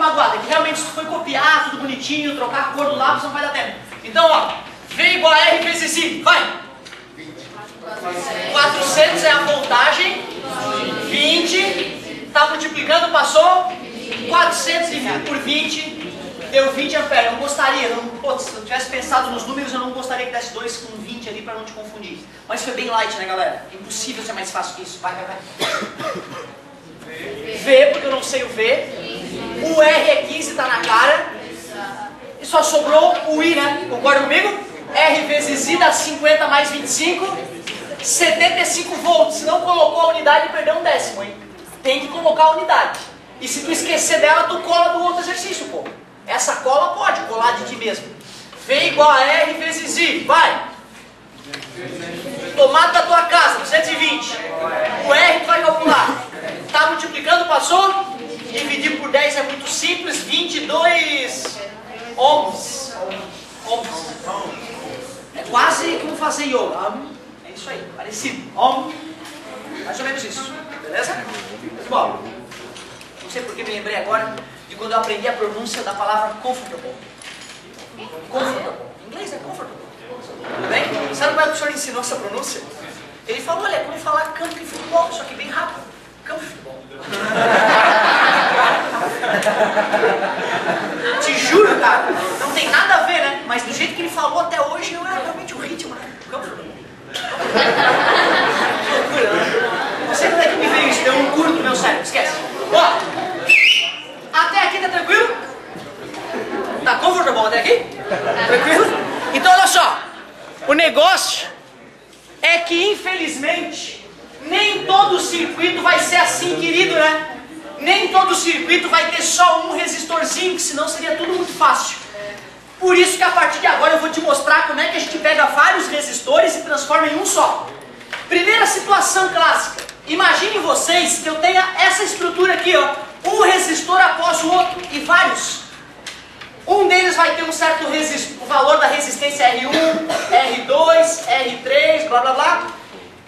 magoado, é que realmente se tu foi copiar tudo bonitinho, trocar a cor do lápis, não vai dar tempo. Então, ó, V igual a R vezes I, vai! 400 é a voltagem, 20, tá multiplicando, passou, 400 dividido por 20, deu 20 amperes. Eu não gostaria, se eu tivesse pensado nos números, eu não gostaria que desse 2 com 20 ali para não te confundir. Mas foi bem light, né, galera? Impossível ser mais fácil que isso. Vai. V, porque eu não sei o V. O R é 15, tá na cara. E só sobrou o I, né? Concorda comigo? R vezes I dá 50 mais 25, 75 volts. Se não colocou a unidade, perdeu um décimo, hein? Tem que colocar a unidade. E se tu esquecer dela, tu cola do outro exercício, pô. Essa cola pode colar de ti mesmo. V igual a R vezes I. Vai! Tomada da tua casa, 220. O R tu vai calcular. Tá multiplicando, passou? Dividir por 10 é muito simples. 22 ohms. É quase como fazer yoga. É isso aí, parecido. Ohm. Mais ou menos isso. Beleza? Bom, não sei porque me lembrei agora de quando eu aprendi a pronúncia da palavra comfortable. Comfortable. Em inglês é comfortable. Tudo bem? Sabe como é que o senhor ensinou essa pronúncia? Ele falou, olha, é como falar campo de futebol, só que bem rápido. Campo de futebol. Te juro, cara, não tem nada a ver, né? Mas do jeito que ele falou até hoje, não era realmente o ritmo, né? Campo de futebol. Que loucura, né? Não sei como é que me veio isso, deu um curto no meu cérebro, esquece. Ó, até aqui tá tranquilo? Tá comfortable até aqui? Tranquilo? Então olha só, o negócio é que infelizmente nem todo circuito vai ser assim, querido, né? Nem todo circuito vai ter só um resistorzinho, que senão seria tudo muito fácil. Por isso que a partir de agora eu vou te mostrar como é que a gente pega vários resistores e transforma em um só. Primeira situação clássica. Imaginem vocês que eu tenha essa estrutura aqui, ó. Um resistor após o outro e vários. Um deles vai ter um certo o valor da resistência R1, R2, R3, blá blá blá.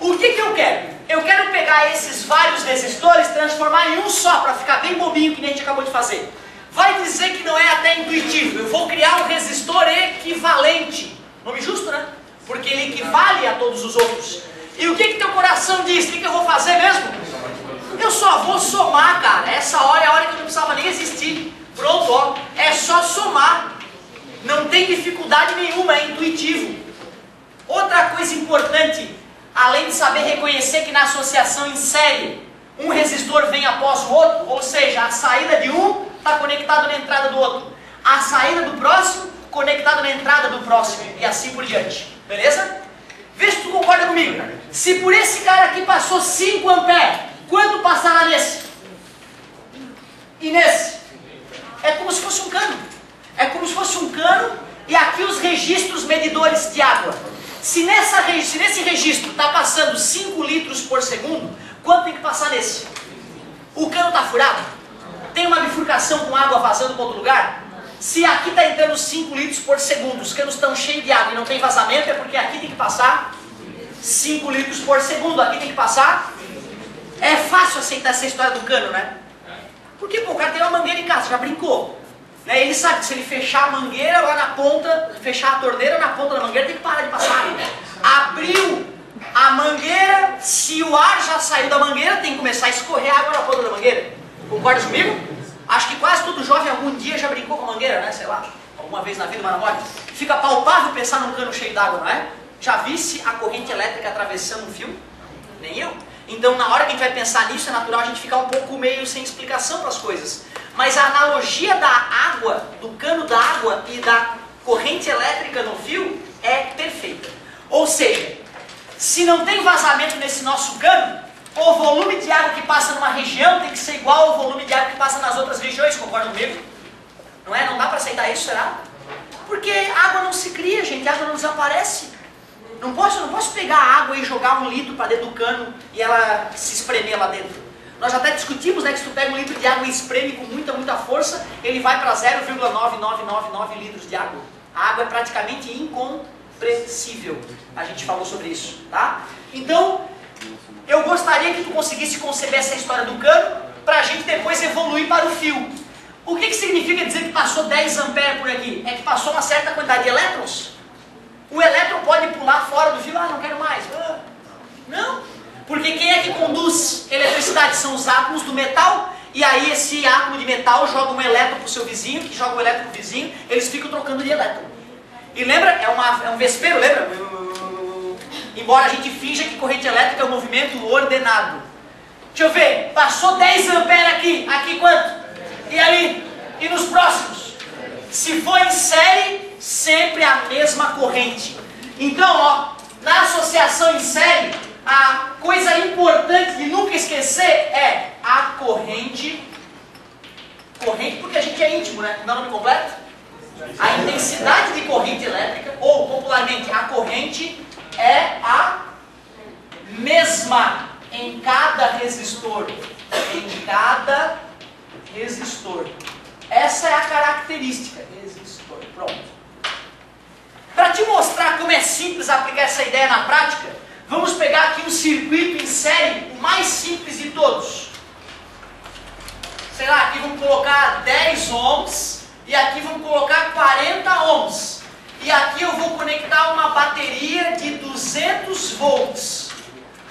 O que eu quero? Eu quero pegar esses vários resistores e transformar em um só, para ficar bem bobinho que nem a gente acabou de fazer. Vai dizer que não é até intuitivo. Eu vou criar um resistor equivalente. Nome justo, né? Porque ele equivale a todos os outros. E o que teu coração diz? O que eu vou fazer mesmo? Eu só vou somar, cara. Essa hora é a hora que eu não precisava nem existir. Pronto, ó. É só somar. Não tem dificuldade nenhuma, é intuitivo. Outra coisa importante, além de saber reconhecer que na associação em série, um resistor vem após o outro, ou seja, a saída de um está conectado na entrada do outro. A saída do próximo, conectado na entrada do próximo. E assim por diante. Beleza? Vê se tu concorda comigo. Se por esse cara aqui passou 5 amperes, quanto passará nesse? E nesse? É como se fosse um cano. É como se fosse um cano e aqui os registros medidores de água. Se nesse registro está passando 5 litros por segundo, quanto tem que passar nesse? O cano está furado? Tem uma bifurcação com água vazando para outro lugar? Se aqui está entrando 5 litros por segundo, os canos estão cheios de água e não tem vazamento, é porque aqui tem que passar 5 litros por segundo, aqui tem que passar. É fácil aceitar essa história do cano, né? Porque pô, o cara tem uma mangueira em casa, já brincou. Né? Ele sabe que se ele fechar a mangueira lá na ponta, fechar a torneira na ponta da mangueira, tem que parar de passar. Abriu a mangueira, se o ar já saiu da mangueira, tem que começar a escorrer água na ponta da mangueira. Concorda comigo? Acho que quase todo jovem algum dia já brincou com a mangueira, né? Sei lá, alguma vez na vida, mas não pode. Fica palpável pensar num cano cheio d'água, não é? Já visse a corrente elétrica atravessando um fio? Nem eu. Então, na hora que a gente vai pensar nisso, é natural a gente ficar um pouco meio sem explicação para as coisas. Mas a analogia da água, do cano da água e da corrente elétrica no fio é perfeita. Ou seja, se não tem vazamento nesse nosso cano, o volume de água que passa numa região tem que ser igual ao volume de água que passa nas outras regiões, concorda comigo? Não é? Não dá para aceitar isso, será? Porque água não se cria, gente, água não desaparece. Não posso pegar a água e jogar 1 litro para dentro do cano e ela se espremer lá dentro. Nós já até discutimos, né, que se tu pega 1 litro de água e espreme com muita força, ele vai para 0,9999 litros de água. A água é praticamente incompressível. A gente falou sobre isso, tá? Então, eu gostaria que tu conseguisse conceber essa história do cano para a gente depois evoluir para o fio. O que significa dizer que passou 10 amperes por aqui? É que passou uma certa quantidade de elétrons. O elétron pode pular fora do fio, não quero mais. Não, porque quem é que conduz eletricidade? São os átomos do metal, e aí esse átomo de metal joga um elétron para o seu vizinho, que joga um elétron para o vizinho, eles ficam trocando de elétron. E lembra? É um vespeiro, lembra? Embora a gente finja que corrente elétrica é um movimento ordenado. Deixa eu ver, passou 10 amperes aqui, aqui quanto? E ali? E nos próximos? Se for em série, sempre a mesma corrente. Então, ó, na associação em série, a coisa importante de nunca esquecer é a corrente. Corrente porque a gente é íntimo, né? Não é o nome completo? A intensidade de corrente elétrica, ou popularmente, a corrente é a mesma em cada resistor. Em cada resistor. Essa é a característica. Resistor. Pronto. Para te mostrar como é simples aplicar essa ideia na prática, vamos pegar aqui um circuito em série, o mais simples de todos. Sei lá, aqui vamos colocar 10 ohms e aqui vamos colocar 40 ohms. E aqui eu vou conectar uma bateria de 200 volts.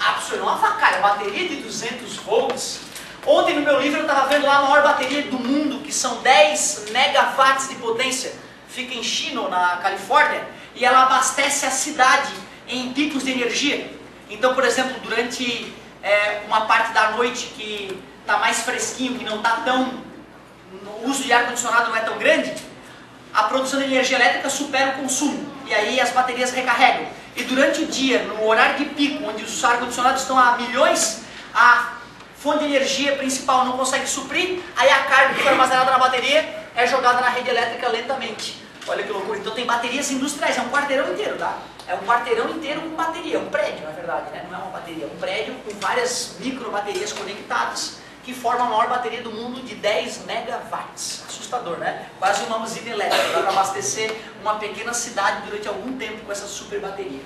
Ah, professor, não é uma facada, bateria de 200 volts. Ontem no meu livro eu estava vendo lá a maior bateria do mundo, que são 10 megawatts de potência. Fica em Chino, na Califórnia, e ela abastece a cidade em picos de energia. Então, por exemplo, durante uma parte da noite que está mais fresquinho, que não está tão... o uso de ar-condicionado não é tão grande, a produção de energia elétrica supera o consumo. E aí as baterias recarregam. E durante o dia, no horário de pico, onde os ar-condicionados estão a milhões, a fonte de energia principal não consegue suprir, aí a carga que foi armazenada na bateria é jogada na rede elétrica lentamente. Olha que loucura. Então tem baterias industriais, é um quarteirão inteiro, tá? É um quarteirão inteiro com bateria, é um prédio, na verdade, né? Não é uma bateria, é um prédio com várias micro baterias conectadas, que formam a maior bateria do mundo de 10 megawatts. Assustador, né? Quase uma usina elétrica, dá para abastecer uma pequena cidade durante algum tempo com essa super bateria.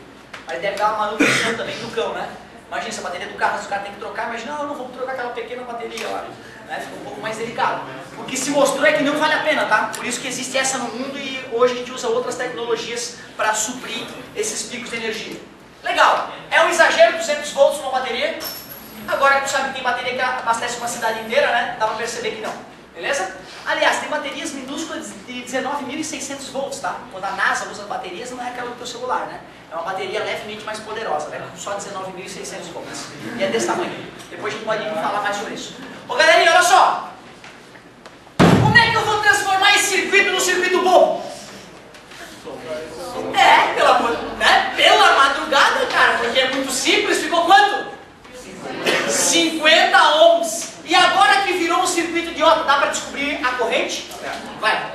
Aí deve dar uma manutenção também do cão, né? Imagina, se a bateria do carro, se o cara tem que trocar, imagina, não, eu não vou trocar aquela pequena bateria lá. Né? Fica um pouco mais delicado. O que se mostrou é que não vale a pena, tá? Por isso que existe essa no mundo e hoje a gente usa outras tecnologias para suprir esses picos de energia. Legal. É um exagero 200 volts numa bateria. Agora que tu sabe que tem bateria que abastece uma cidade inteira, né? Dá para perceber que não. Beleza? Aliás, tem baterias minúsculas de 19.600 volts, tá? Quando a NASA usa baterias, não é aquela do teu celular, né? É uma bateria levemente mais poderosa, né? Com só 19.600 volts. E é desse tamanho. Depois a gente pode falar mais sobre isso. Ô galerinha, olha só! Como é que eu vou transformar esse circuito no circuito bom? Pela madrugada, cara, porque é muito simples, ficou quanto? 50 ohms. E agora que virou um circuito idiota, dá para descobrir a corrente? Vai.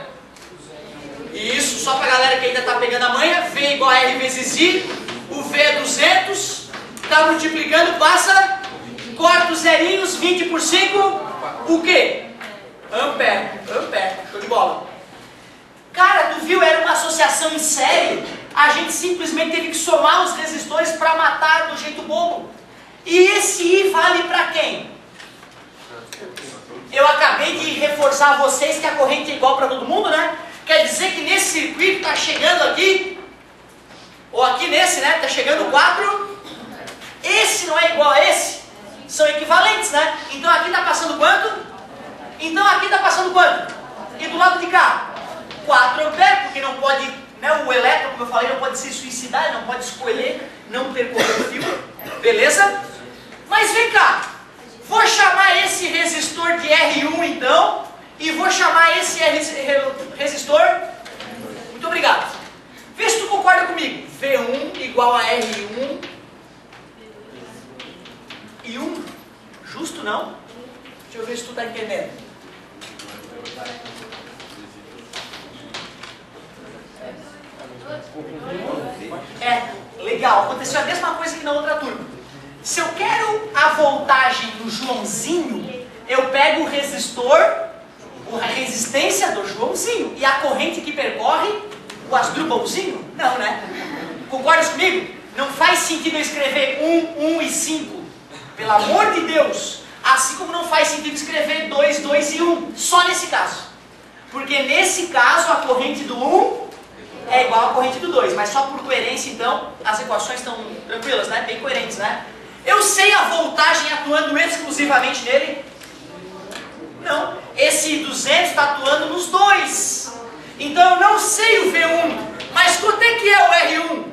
Isso, só pra galera que ainda tá pegando a manha, V igual a R vezes I, o V é 200, tá multiplicando, passa, corta os zerinhos, 20 por 5, o quê? Ampere, show de bola. Cara, tu viu, era uma associação em série, a gente simplesmente teve que somar os resistores para matar do jeito bobo. E esse I vale para quem? Eu acabei de reforçar a vocês que a corrente é igual para todo mundo, né? Quer dizer que nesse circuito está chegando aqui, ou aqui nesse, né? Está chegando 4. Esse não é igual a esse? São equivalentes, né? Então aqui está passando quanto? Então aqui está passando quanto? E do lado de cá? 4 amperes, porque não pode, né? O elétron, como eu falei, não pode se suicidar, ele não pode escolher não percorrer o fio. Beleza? Mas vem cá. Vou chamar esse resistor de R1 então, e vou chamar esse resistor, muito obrigado. Vê se tu concorda comigo. V1 igual a R1 e 1. Justo não? Deixa eu ver se tu está entendendo. Legal. Aconteceu a mesma coisa que na outra turma. Se eu quero a voltagem do Joãozinho, eu pego o resistor, a resistência do Joãozinho, e a corrente que percorre o Asdrubãozinho? Não, né? Concordas comigo? Não faz sentido eu escrever 1, 1 e 5. Pelo amor de Deus! Assim como não faz sentido escrever 2, 2 e 1. Só nesse caso. Porque nesse caso a corrente do 1 é igual à corrente do 2. Mas só por coerência, então, as equações estão tranquilas, né? Bem coerentes, né? Eu sei a voltagem atuando exclusivamente nele? Não. Esse 200 está atuando nos dois. Então eu não sei o V1. Mas quanto é que é o R1?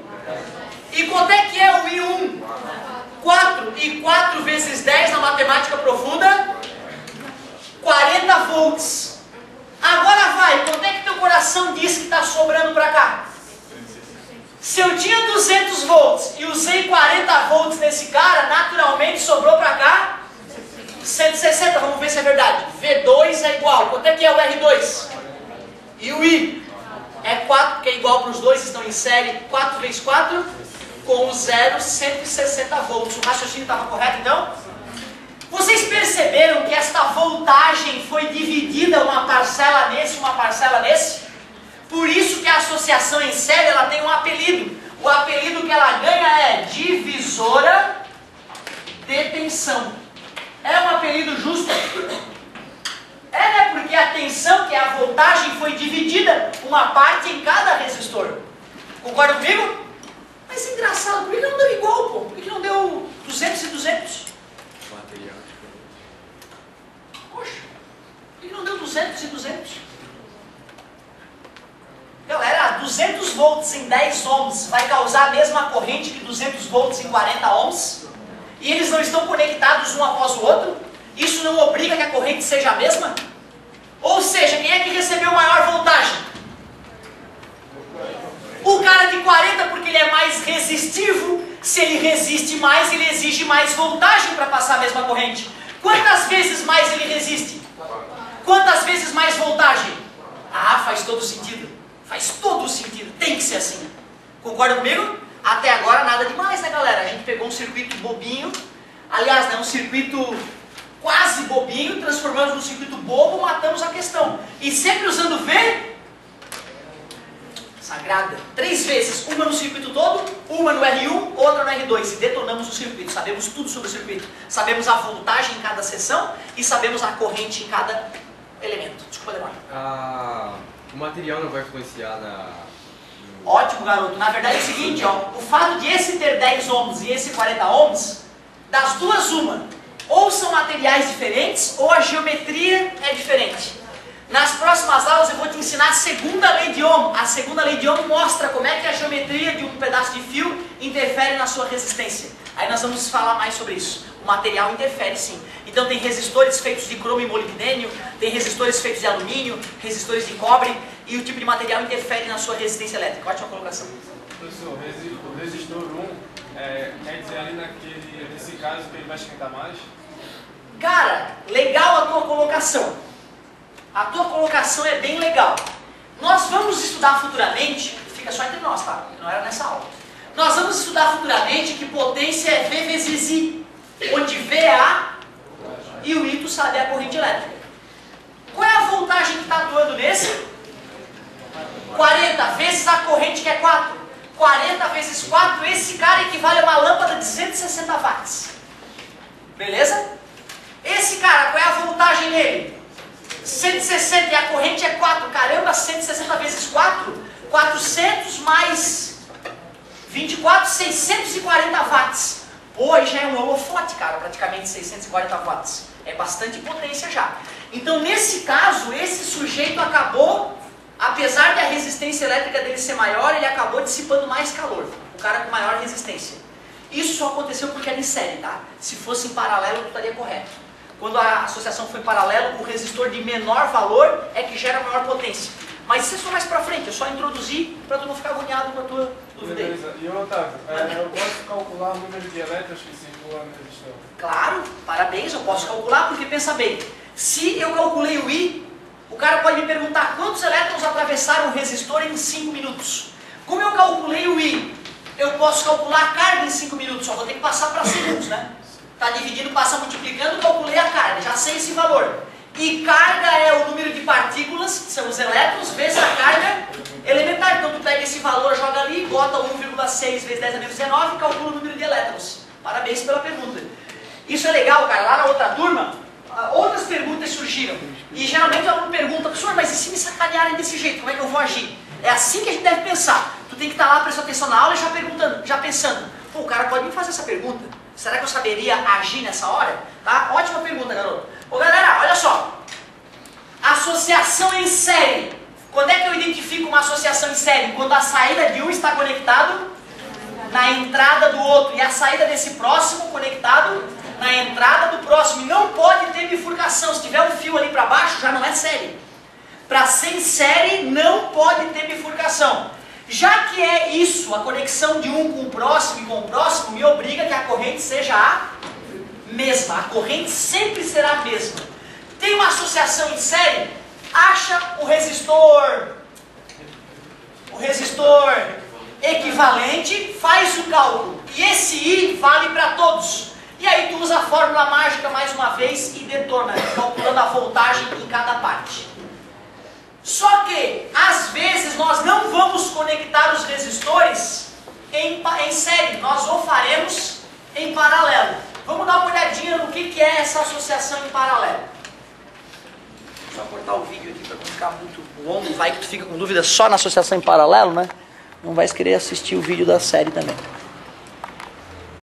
E quanto é que é o I1? 4. E 4 vezes 10 na matemática profunda? 40 volts. Agora vai, quanto é que teu coração diz que está sobrando para cá? Se eu tinha 200 volts e usei 40 volts nesse cara, naturalmente sobrou para cá 160, vamos ver se é verdade. V2 é igual, quanto é que é o R2? E o I? É 4, que é igual para os dois, estão em série, 4 vezes 4, com o 0, 160 volts. O raciocínio estava correto então? Vocês perceberam que esta voltagem foi dividida uma parcela nesse, uma parcela nesse? Por isso que a associação em série ela tem um apelido. O apelido que ela ganha é divisora de tensão. É um apelido justo? É, né? Porque a tensão, que é a voltagem, foi dividida uma parte em cada resistor. Concorda comigo? Mas é engraçado, por que não deu igual, pô? Por que não deu 200 e 200? Material. Poxa, por que não deu 200 e 200? Galera, 200 volts em 10 ohms vai causar a mesma corrente que 200 volts em 40 ohms? E eles não estão conectados um após o outro? Isso não obriga que a corrente seja a mesma? Ou seja, quem é que recebeu maior voltagem? O cara de 40, porque ele é mais resistivo. Se ele resiste mais, ele exige mais voltagem para passar a mesma corrente. Quantas vezes mais ele resiste? Quantas vezes mais voltagem? Ah, faz todo sentido. Faz todo sentido. Tem que ser assim. Concorda comigo? Até agora nada demais, né, galera? A gente pegou um circuito bobinho. Aliás, né, um circuito quase bobinho, transformamos num circuito bobo, matamos a questão. E sempre usando V sagrada. 3 vezes. Uma no circuito todo, uma no R1, outra no R2. E detonamos o circuito. Sabemos tudo sobre o circuito. Sabemos a voltagem em cada seção e sabemos a corrente em cada elemento. Desculpa demorar. O material não vai influenciar na... Ótimo, garoto. Na verdade é o seguinte, ó, o fato de esse ter 10 ohms e esse 40 ohms, das duas uma, ou são materiais diferentes, ou a geometria é diferente. Nas próximas aulas eu vou te ensinar a segunda lei de Ohm. A segunda lei de Ohm mostra como é que a geometria de um pedaço de fio interfere na sua resistência. Aí nós vamos falar mais sobre isso. O material interfere sim. Então tem resistores feitos de cromo e molibdênio, tem resistores feitos de alumínio, resistores de cobre, e o tipo de material interfere na sua resistência elétrica. Ótima colocação. Professor, o resistor 1, quer dizer ali nesse caso que ele vai esquentar mais? Cara, legal a tua colocação. A tua colocação é bem legal. Nós vamos estudar futuramente, fica só entre nós, tá? Não era nessa aula. Nós vamos estudar futuramente que potência é V vezes I, onde V é A e o I, tu sabe, é a corrente elétrica. Qual é a voltagem que está atuando nesse? 40 vezes a corrente que é 4. 40 vezes 4, esse cara equivale a uma lâmpada de 160 watts. Beleza? Esse cara, qual é a voltagem dele? 160 e a corrente é 4. Caramba, 160 vezes 4? 400 mais 24, 640 watts. Pô, aí já é um holofote, cara, praticamente 640 watts. É bastante potência já. Então, nesse caso, esse sujeito acabou, apesar de a resistência elétrica dele ser maior, ele acabou dissipando mais calor. O cara com maior resistência. Isso só aconteceu porque era em série, tá? Se fosse em paralelo, não estaria correto. Quando a associação foi em paralelo, o resistor de menor valor é que gera maior potência. Mas isso é só mais pra frente, eu só introduzi para tu não ficar agoniado com a tua dúvida aí. Beleza. E Otávio, eu posso calcular o número de elétrons que circulam no resistor? Claro, parabéns, eu posso calcular, porque pensa bem, se eu calculei o I, o cara pode me perguntar quantos elétrons atravessaram o resistor em 5 minutos. Como eu calculei o I, eu posso calcular a carga em 5 minutos, só vou ter que passar para segundos, né? Está dividindo, passa multiplicando, calculei a carga, já sei esse valor. E carga é o número de partículas, que são os elétrons, vezes a carga elementar. Então tu pega esse valor, joga ali, bota 1,6 vezes 10 a menos 19 e calcula o número de elétrons. Parabéns pela pergunta. Isso é legal, cara. Lá na outra turma, outras perguntas surgiram. E geralmente o aluno pergunta, professor, mas e se me sacanearem desse jeito, como é que eu vou agir? É assim que a gente deve pensar. Tu tem que estar lá prestando atenção na aula e já perguntando, já pensando. Pô, o cara pode me fazer essa pergunta. Será que eu saberia agir nessa hora? Tá? Ótima pergunta, garoto. Ô galera, olha só. Associação em série. Quando é que eu identifico uma associação em série? Quando a saída de um está conectado na entrada do outro e a saída desse próximo conectado na entrada do próximo. E não pode ter bifurcação. Se tiver um fio ali para baixo, já não é série. Para ser em série, não pode ter bifurcação. Já que é isso, a conexão de um com o próximo e com o próximo, me obriga que a corrente seja a mesma. A corrente sempre será a mesma. Tem uma associação em série, acha o resistor equivalente, faz o cálculo. E esse I vale para todos. E aí tu usa a fórmula mágica mais uma vez e detona, calculando a voltagem em cada parte. Só que, às vezes, nós não vamos conectar os resistores em série. Nós o faremos em paralelo. Vamos dar uma olhadinha no que é essa associação em paralelo. Só cortar o vídeo aqui para não ficar muito longo. Vai que tu fica com dúvida só na associação em paralelo, né? Não vai querer assistir o vídeo da série também.